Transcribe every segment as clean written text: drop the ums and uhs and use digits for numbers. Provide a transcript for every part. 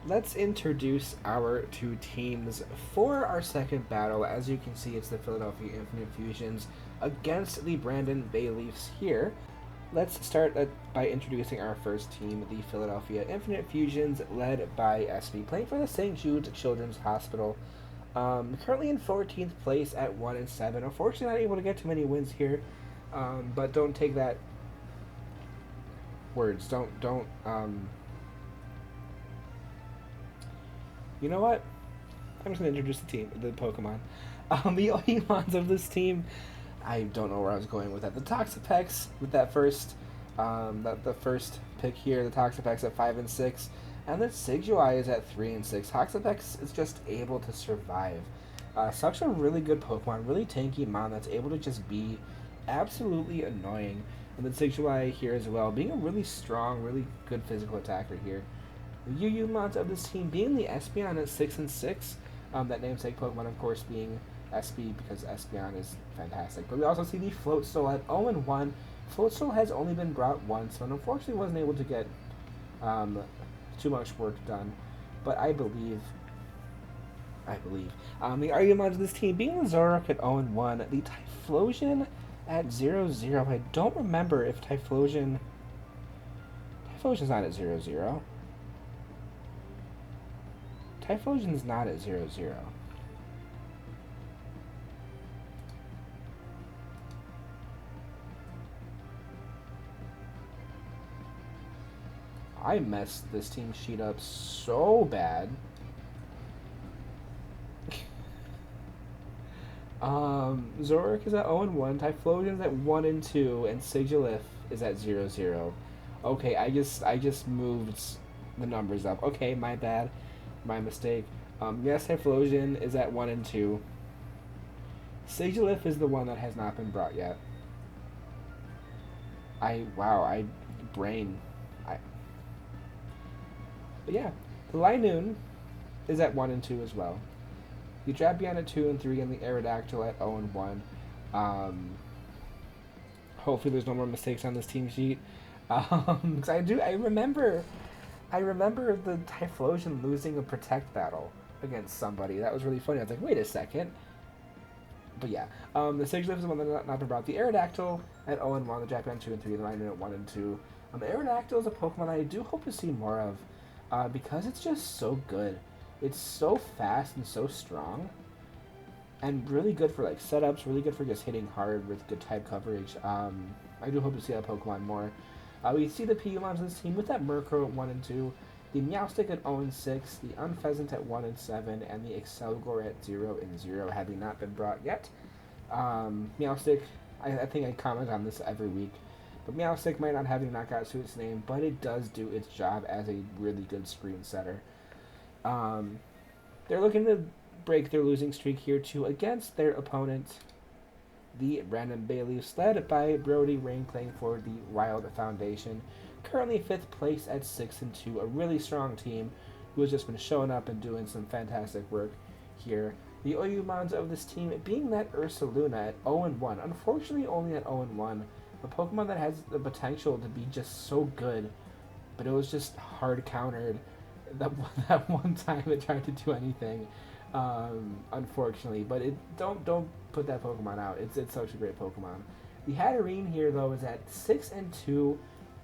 let's introduce our two teams for our second battle. As you can see, it's the Philadelphia Infinite Fusions against the Brandon Bayleefs here. Let's start by introducing our first team, the Philadelphia Infinite Fusions, led by SB, playing for the St. Jude's Children's Hospital. Currently in 14th place at 1-7. Unfortunately, not able to get too many wins here, but don't take that words. Don't. You know what? I'm just gonna introduce the team, the Pokemon. The Oimons of this team. I don't know where I was going with that. The Toxapex with that first, the first pick here. The Toxapex at 5-6, and the Siggioi is at 3-6. Toxapex is just able to survive. Such a really good Pokemon, really tanky mon that's able to just be absolutely annoying. And then Siggioi here as well, being a really strong, really good physical attacker here. The UU mods of this team being the Espeon at 6-6. That namesake Pokemon, of course, being SB because Espeon is fantastic. But we also see the Floatstone at 0-1. Floatstone has only been brought once, so unfortunately wasn't able to get too much work done. But I believe. The argument of this team being the Zoroark at 0-1, the Typhlosion at 0-0. I don't remember if Typhlosion's not at 0-0. Typhlosion's not at 0-0. I messed this team sheet up so bad. Zoroark is at 0-1, Typhlosion's at 1-2, and Sigilyph is at 0-0. Okay, I just moved the numbers up. Okay, my bad. My mistake. Yes, Typhlosion is at 1-2. Sigilyph is the one that has not been brought yet. Brain. But yeah, the Linoon is at 1-2 as well. The Drapion at 2-3, and the Aerodactyl at 0-1. Hopefully, there's no more mistakes on this team sheet. Because I remember the Typhlosion losing a Protect battle against somebody. That was really funny. I was like, wait a second. But yeah, the Sigilyph is the one that not been brought. The Aerodactyl at 0-1, the Drapion 2-3, the Linoon at 1-2. The Aerodactyl is a Pokemon I do hope to see more of. Because it's just so good. It's so fast and so strong. And really good for like setups, really good for just hitting hard with good type coverage. I do hope to see that Pokemon more. We see the Pigmons in this team with that Murkrow at 1-2, the Meowstic at 0-6, the Unpheasant at 1-7, and the Excelgor at 0-0, having not been brought yet. Meowstic, I think I comment on this every week. But Meowstic might not have any knockouts to its name, but it does do its job as a really good screen setter. They're looking to break their losing streak here too against their opponent, the Brandon Bayleefs, led by Brody Rain, playing for the Wild Foundation. Currently 5th place at 6-2, a really strong team who has just been showing up and doing some fantastic work here. The Oyumons of this team being that Ursaluna at 0-1, unfortunately only at 0-1. A Pokemon that has the potential to be just so good, but it was just hard countered that one time it tried to do anything, unfortunately. But don't put that Pokemon out. It's such a great Pokemon. The Hatterene here though is at 6-2,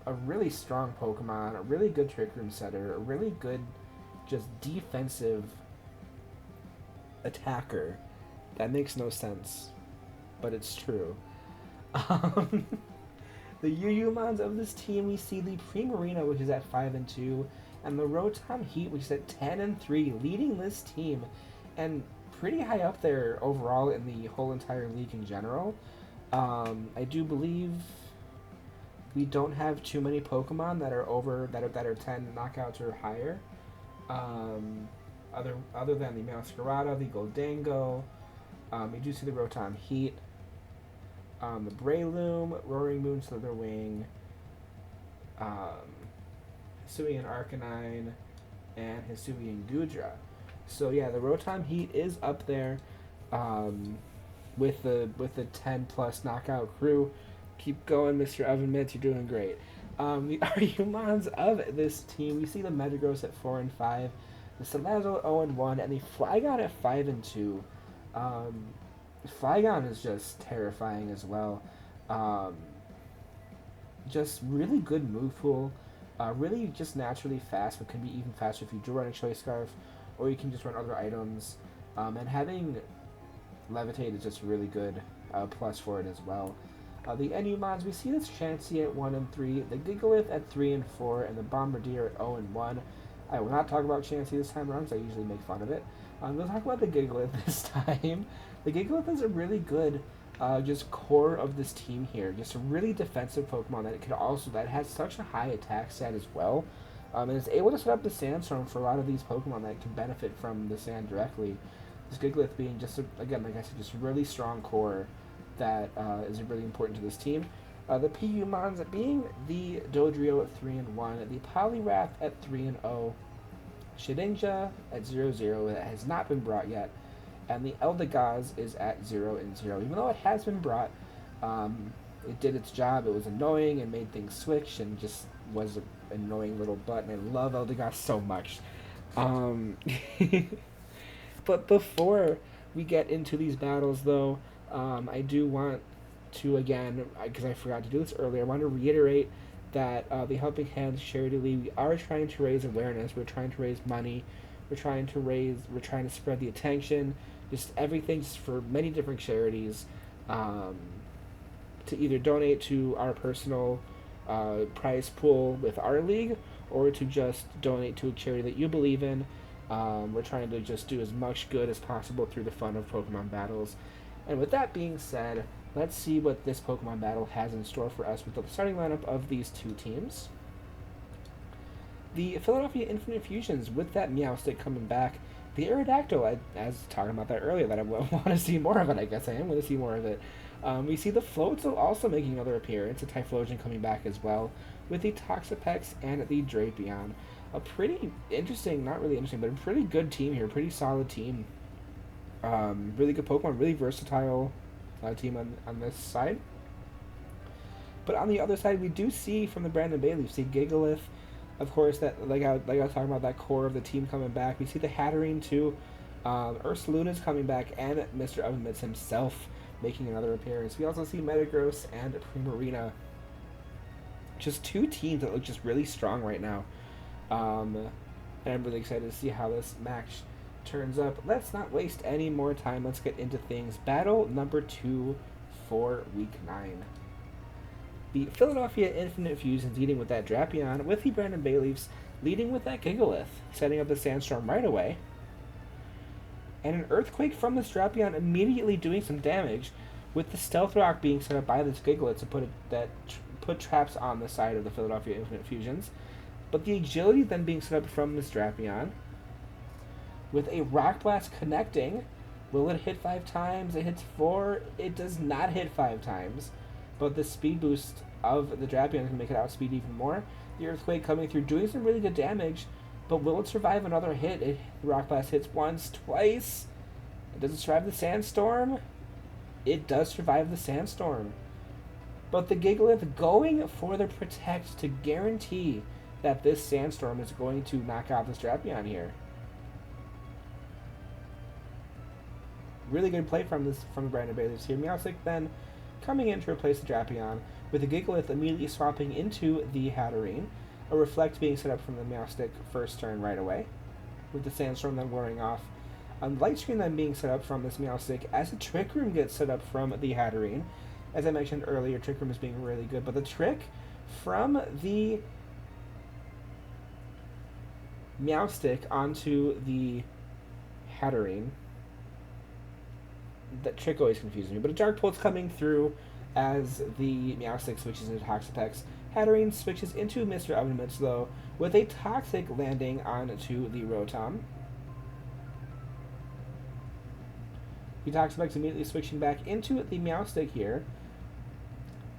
a really strong Pokemon, a really good Trick Room setter, a really good just defensive attacker. That makes no sense, but it's true. The Yuyumons of this team, we see the Primarina, which is at 5-2, and the Rotom Heat, which is at 10-3, leading this team, and pretty high up there overall in the whole entire league in general. I do believe we don't have too many Pokemon that are 10 knockouts or higher. Other than the Meowscarada, the Goldango, we do see the Rotom Heat. The Breloom, Roaring Moon, Slitherwing, Hisuian Arcanine, and Hisuian Gudra. So yeah, the Rotom Heat is up there with the 10 plus knockout crew. Keep going, Mr. Evan Mitz, you're doing great. The Argumons of this team, we see the Metagross at 4-5, the Salazzle at 0-1, and the Flygon at 5-2. Um, Flygon is just terrifying as well. Um, just really good move pool. Really just naturally fast, but can be even faster if you do run a Choice Scarf, or you can just run other items. And having Levitate is just really good plus for it as well. The Enumons, we see this Chansey at 1-3, the Gigalith at 3-4, and the Bombardier at 0-1. I will not talk about Chansey this time around because I usually make fun of it. We'll talk about the Gigalith this time. The Gigalith is a really good just core of this team here. Just a really defensive Pokemon that has such a high attack stat as well. And is able to set up the Sandstorm for a lot of these Pokemon that can benefit from the sand directly. This Gigalith being just, again, like I said, just a really strong core that is really important to this team. The Pigumons being the Dodrio at 3-1, the Poliwrath at 3-0, Shedinja at 0-0 that has not been brought yet, and the Eldegoss is at 0-0. Even though it has been brought, it did its job. It was annoying and made things switch and just was an annoying little butt, and I love Eldegoss so much. But before we get into these battles, though, I do want to, again, because I forgot to do this earlier, I want to reiterate that the Helping Hands Charity League, we are trying to raise awareness. We're trying to raise money. We're trying to spread the attention, just everything, just for many different charities, to either donate to our personal prize pool with our league, or to just donate to a charity that you believe in. We're trying to just do as much good as possible through the fun of Pokemon battles. And with that being said, let's see what this Pokemon battle has in store for us with the starting lineup of these two teams. The Philadelphia Infinite Fusions, with that Meowstic coming back. The Aerodactyl, I was talking about that earlier, that I want to see more of it. I guess I am going to see more of it. We see the Floatzel also making another appearance, a Typhlosion coming back as well, with the Toxapex and the Drapion. A pretty interesting, not really interesting, but a pretty good team here, pretty solid team. Really good Pokemon, really versatile team on this side. But on the other side, we do see from the Brandon Bayleefs, see Gigalith, of course, that like I was talking about, that core of the team coming back. We see the Hatterene too. Ursaluna's coming back, and Mr. Ovenmitz himself making another appearance. We also see Metagross and Primarina. Just two teams that look just really strong right now. And I'm really excited to see how this match turns up. Let's not waste any more time. Let's get into things. Battle number 2 for Week 9. The Philadelphia Infinite Fusions leading with that Drapion, with the Brandon Bayleefs leading with that Gigalith, setting up the Sandstorm right away. And an Earthquake from this Drapion immediately doing some damage, with the Stealth Rock being set up by this Gigalith to put traps on the side of the Philadelphia Infinite Fusions. But the Agility then being set up from this Drapion, with a Rock Blast connecting. Will it hit 5 times? It hits 4. It does not hit 5 times. But the speed boost of the Drapion can make it outspeed even more. The Earthquake coming through, doing some really good damage. But will it survive another hit? The Rock Blast hits once, twice. Does it survive the Sandstorm? It does survive the Sandstorm. But the Gigalith going for the Protect to guarantee that this Sandstorm is going to knock out this Drapion here. Really good play from the Brandon Bayleefs here. Meowstic then coming in to replace the Drapion, with the Gigalith immediately swapping into the Hatterene. A Reflect being set up from the Meowstic first turn right away, with the Sandstorm then wearing off. Light Screen then being set up from this Meowstic as a Trick Room gets set up from the Hatterene. As I mentioned earlier, Trick Room is being really good, but the Trick from the Meowstic onto the Hatterene, that Trick always confuses me, but a Dark Pulse coming through as the Meowstic switches into Toxapex. Hatterene switches into Mr. Ovenmitz, though, with a Toxic landing onto the Rotom. The Toxapex immediately switching back into the Meowstic here,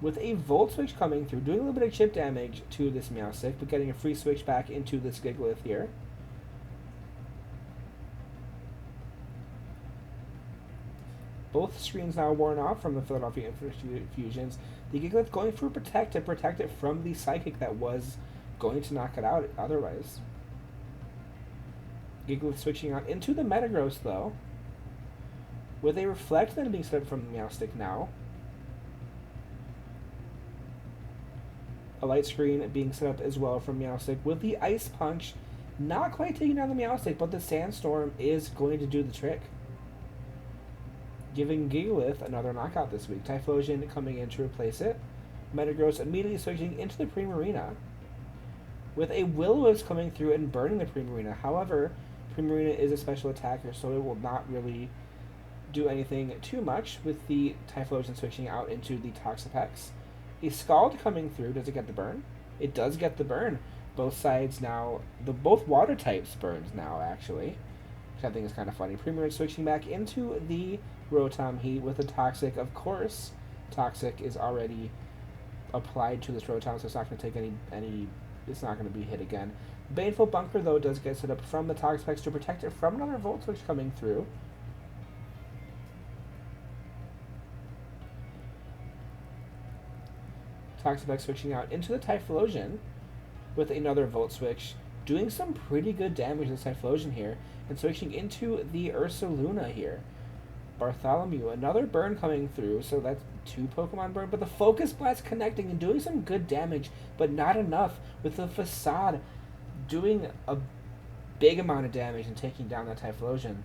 with a Volt Switch coming through, doing a little bit of chip damage to this Meowstic, but getting a free switch back into this Gigalith here. Both screens now worn off from the Philadelphia Infinite Fusions. The Gigalith going for Protect to protect it from the Psychic that was going to knock it out otherwise. Gigalith switching out into the Metagross, though, with a Reflect then being set up from the Meowstic now. A Light Screen being set up as well from Meowstic with the Ice Punch. Not quite taking down the Meowstic, but the Sandstorm is going to do the trick, giving Gigalith another knockout this week. Typhlosion coming in to replace it. Metagross immediately switching into the Primarina, with a Will-O-Wisp coming through and burning the Primarina. However, Primarina is a special attacker, so it will not really do anything too much with the Typhlosion switching out into the Toxapex. A Scald coming through. Does it get the burn? It does get the burn. Both sides now, both water types burns now, actually, which I think is kind of funny. Primarina switching back into the Rotom Heat with a Toxic. Of course, Toxic is already applied to this Rotom, so it's not going to take any. It's not going to be hit again. Baneful Bunker, though, does get set up from the Toxapex to protect it from another Volt Switch coming through. Toxapex switching out into the Typhlosion with another Volt Switch, doing some pretty good damage to the Typhlosion here, and switching into the Ursaluna here. Bartholomew, another burn coming through, so that's 2 Pokemon burn, but the Focus Blast connecting and doing some good damage, but not enough, with the Facade doing a big amount of damage and taking down that Typhlosion.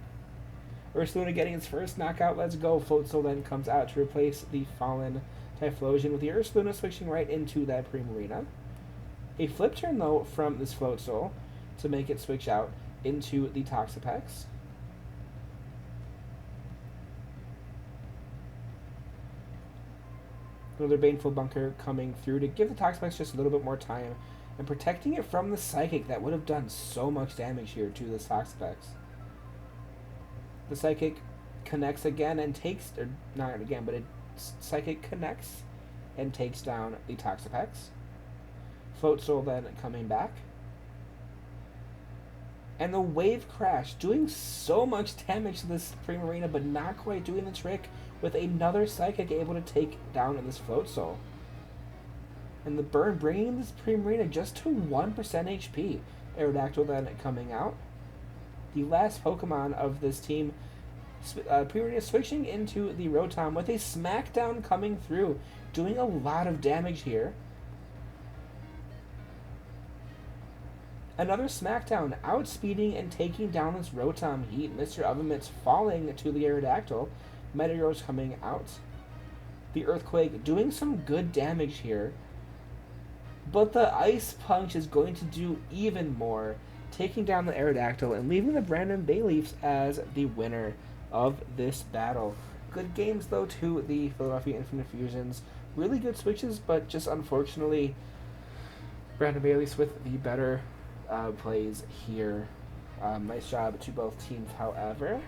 Ursaluna getting its first knockout, let's go. Floatzel then comes out to replace the fallen Typhlosion, with the Ursaluna switching right into that Primarina. A flip turn, though, from this Floatzel to make it switch out into the Toxapex. Another Baneful Bunker coming through to give the Toxapex just a little bit more time and protecting it from the Psychic that would have done so much damage here to this Toxapex. The Psychic connects again and takes, or not again, but it Psychic connects and takes down the Toxapex. Floatzel then coming back. And the Wave Crash doing so much damage to this Primarina, but not quite doing the trick, with another Psychic able to take down this Floatzel. And the burn bringing this Primarina just to 1% HP. Aerodactyl then coming out. The last Pokemon of this team, Primarina switching into the Rotom with a Smackdown coming through, doing a lot of damage here. Another Smackdown, outspeeding and taking down this Rotom Heat. Mr. Ovenmitz falling to the Aerodactyl. Metagross coming out. The Earthquake doing some good damage here. But the Ice Punch is going to do even more, taking down the Aerodactyl and leaving the Brandon Bayleefs as the winner of this battle. Good games, though, to the Philadelphia Infinite Fusions. Really good switches, but just unfortunately, Brandon Bayleefs with the better plays here. Nice job to both teams, however.